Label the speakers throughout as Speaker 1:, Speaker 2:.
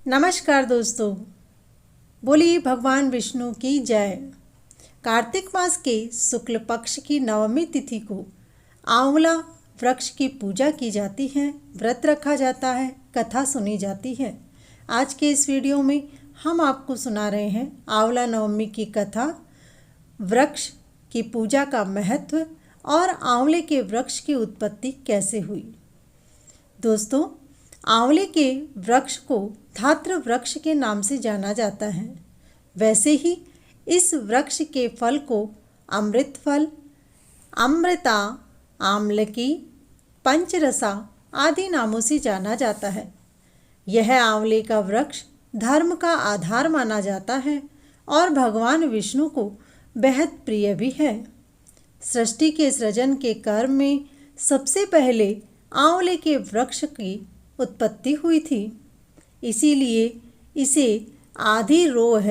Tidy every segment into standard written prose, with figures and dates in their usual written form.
Speaker 1: नमस्कार दोस्तों, बोलिए भगवान विष्णु की जय। कार्तिक मास के शुक्ल पक्ष की नवमी तिथि को आंवला वृक्ष की पूजा की जाती है, व्रत रखा जाता है, कथा सुनी जाती है। आज के इस वीडियो में हम आपको सुना रहे हैं आंवला नवमी की कथा, वृक्ष की पूजा का महत्व और आंवले के वृक्ष की उत्पत्ति कैसे हुई। दोस्तों, आंवले के वृक्ष को धात्र वृक्ष के नाम से जाना जाता है। वैसे ही इस वृक्ष के फल को अमृत फल, अमृता, आम्लकी, पंचरसा आदि नामों से जाना जाता है। यह आंवले का वृक्ष धर्म का आधार माना जाता है और भगवान विष्णु को बेहद प्रिय भी है। सृष्टि के सृजन के कर्म में सबसे पहले आंवले के वृक्ष की उत्पत्ति हुई थी, इसीलिए इसे आदि रोह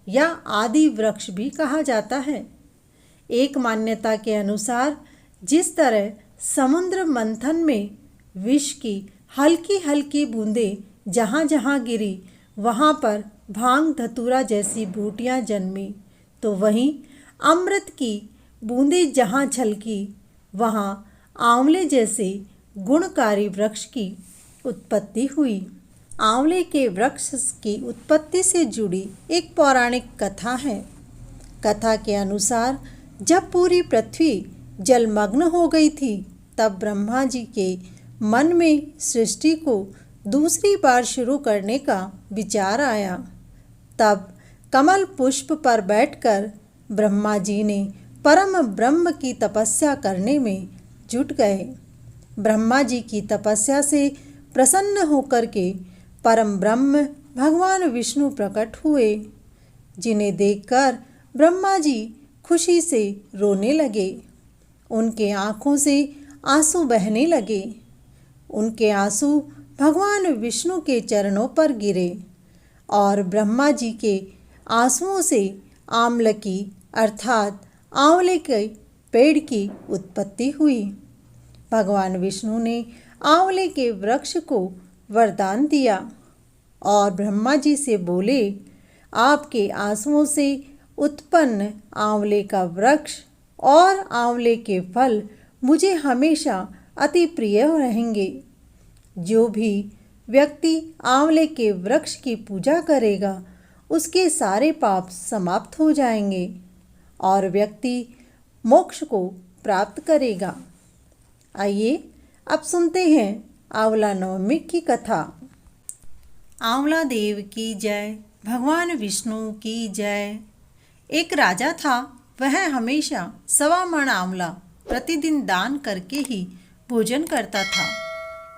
Speaker 1: या आदि वृक्ष भी कहा जाता है। एक मान्यता के अनुसार जिस तरह समुद्र मंथन में विष की हल्की हल्की बूंदें जहाँ जहाँ गिरी वहाँ पर भांग धतूरा जैसी बूटियाँ जन्मी, तो वहीं अमृत की बूंदें जहाँ छलकी वहाँ आंवले जैसे गुणकारी वृक्ष की उत्पत्ति हुई। आंवले के वृक्ष की उत्पत्ति से जुड़ी एक पौराणिक कथा है। कथा के अनुसार जब पूरी पृथ्वी जलमग्न हो गई थी, तब ब्रह्मा जी के मन में सृष्टि को दूसरी बार शुरू करने का विचार आया। तब कमल पुष्प पर बैठकर ब्रह्मा जी ने परम ब्रह्म की तपस्या करने में जुट गए। ब्रह्मा जी की तपस्या से प्रसन्न होकर के परम ब्रह्म भगवान विष्णु प्रकट हुए, जिन्हें देखकर ब्रह्मा जी खुशी से रोने लगे। उनके आँखों से आंसू बहने लगे। उनके आंसू भगवान विष्णु के चरणों पर गिरे और ब्रह्मा जी के आंसुओं से आम्लकी अर्थात आंवले के पेड़ की उत्पत्ति हुई। भगवान विष्णु ने आंवले के वृक्ष को वरदान दिया और ब्रह्मा जी से बोले, आपके आंसुओं से उत्पन्न आंवले का वृक्ष और आंवले के फल मुझे हमेशा अति प्रिय रहेंगे। जो भी व्यक्ति आंवले के वृक्ष की पूजा करेगा, उसके सारे पाप समाप्त हो जाएंगे और व्यक्ति मोक्ष को प्राप्त करेगा। आइए अब सुनते हैं आंवला नवमी की कथा। आंवला देव की जय, भगवान विष्णु की जय। एक राजा था, वह हमेशा 1.25 मण आंवला प्रतिदिन दान करके ही भोजन करता था।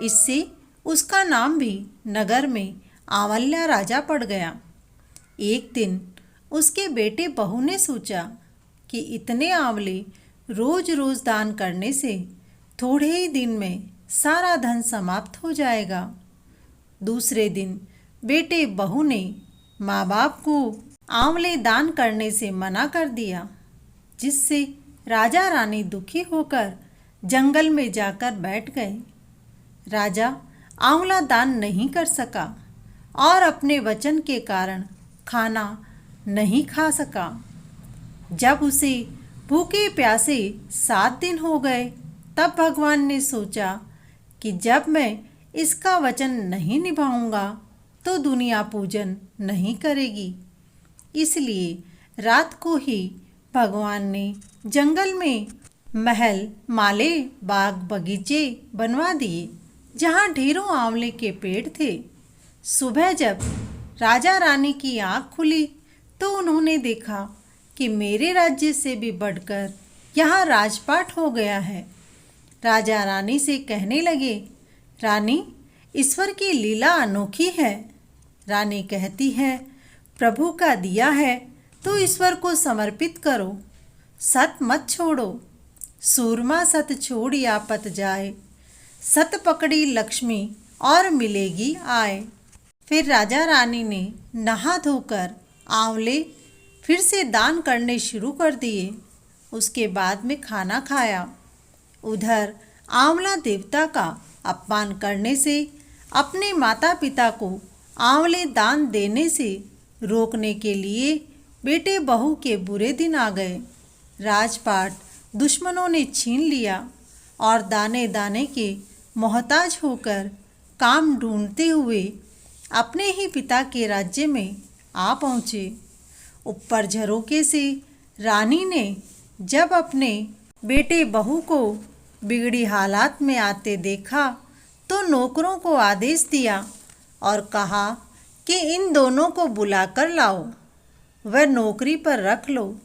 Speaker 1: इससे उसका नाम भी नगर में आंवल्या राजा पड़ गया। एक दिन उसके बेटे बहू ने सोचा कि इतने आंवले रोज रोज दान करने से थोड़े ही दिन में सारा धन समाप्त हो जाएगा। दूसरे दिन बेटे बहू ने माँ बाप को आंवले दान करने से मना कर दिया, जिससे राजा रानी दुखी होकर जंगल में जाकर बैठ गए। राजा आंवला दान नहीं कर सका और अपने वचन के कारण खाना नहीं खा सका। जब उसे भूखे प्यासे 7 दिन हो गए, तब भगवान ने सोचा कि जब मैं इसका वचन नहीं निभाऊंगा तो दुनिया पूजन नहीं करेगी। इसलिए रात को ही भगवान ने जंगल में महल, माले, बाग बगीचे बनवा दिए, जहाँ ढेरों आंवले के पेड़ थे। सुबह जब राजा रानी की आँख खुली तो उन्होंने देखा कि मेरे राज्य से भी बढ़कर यहाँ राजपाट हो गया है। राजा रानी से कहने लगे, रानी, ईश्वर की लीला अनोखी है। रानी कहती है, प्रभु का दिया है तो ईश्वर को समर्पित करो, सत मत छोड़ो। सूरमा सत छोड़ आपत जाए, सत पकड़ी लक्ष्मी और मिलेगी आए। फिर राजा रानी ने नहा धोकर आंवले फिर से दान करने शुरू कर दिए। उसके बाद में खाना खाया। उधर आंवला देवता का अपमान करने से अपने माता पिता को आंवले दान देने से रोकने के लिए बेटे बहू के बुरे दिन आ गए। राजपाट दुश्मनों ने छीन लिया और दाने दाने के मोहताज होकर काम ढूंढते हुए अपने ही पिता के राज्य में आ पहुँचे। ऊपर झरोके से रानी ने जब अपने बेटे बहू को बिगड़ी हालात में आते देखा तो नौकरों को आदेश दिया और कहा कि इन दोनों को बुलाकर लाओ, वह नौकरी पर रख लो,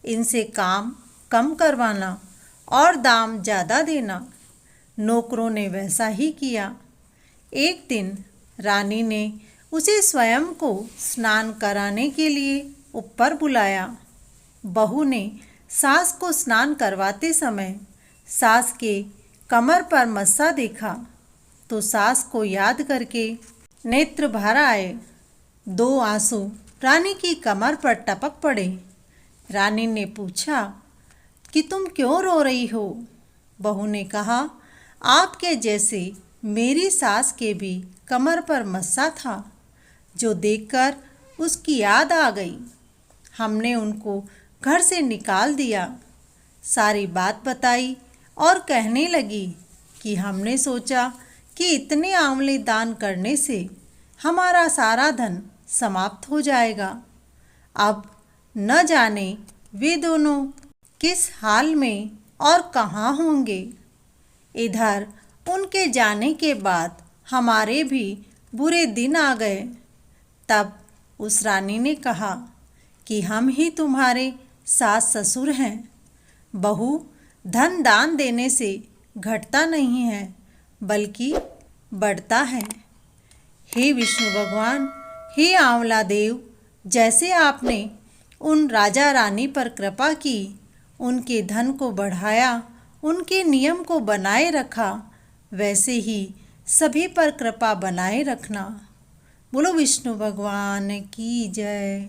Speaker 1: इनसे काम कम करवाना और दाम ज़्यादा देना। नौकरों ने वैसा ही किया। एक दिन रानी ने उसे स्वयं को स्नान कराने के लिए ऊपर बुलाया। बहू ने सास को स्नान करवाते समय सास के कमर पर मस्सा देखा तो सास को याद करके नेत्र भर आए। 2 आंसू रानी की कमर पर टपक पड़े। रानी ने पूछा कि तुम क्यों रो रही हो? बहू ने कहा, आपके जैसे मेरी सास के भी कमर पर मस्सा था, जो देखकर उसकी याद आ गई। हमने उनको घर से निकाल दिया। सारी बात बताई और कहने लगी कि हमने सोचा कि इतने आंवले दान करने से हमारा सारा धन समाप्त हो जाएगा। अब न जाने वे दोनों किस हाल में और कहाँ होंगे। इधर उनके जाने के बाद हमारे भी बुरे दिन आ गए। तब उस रानी ने कहा कि हम ही तुम्हारे सास ससुर हैं। बहू धन दान देने से घटता नहीं है बल्कि बढ़ता है। हे विष्णु भगवान, हे आंवला देव, जैसे आपने उन राजा रानी पर कृपा की, उनके धन को बढ़ाया, उनके नियम को बनाए रखा, वैसे ही सभी पर कृपा बनाए रखना। बोलो विष्णु भगवान की जय।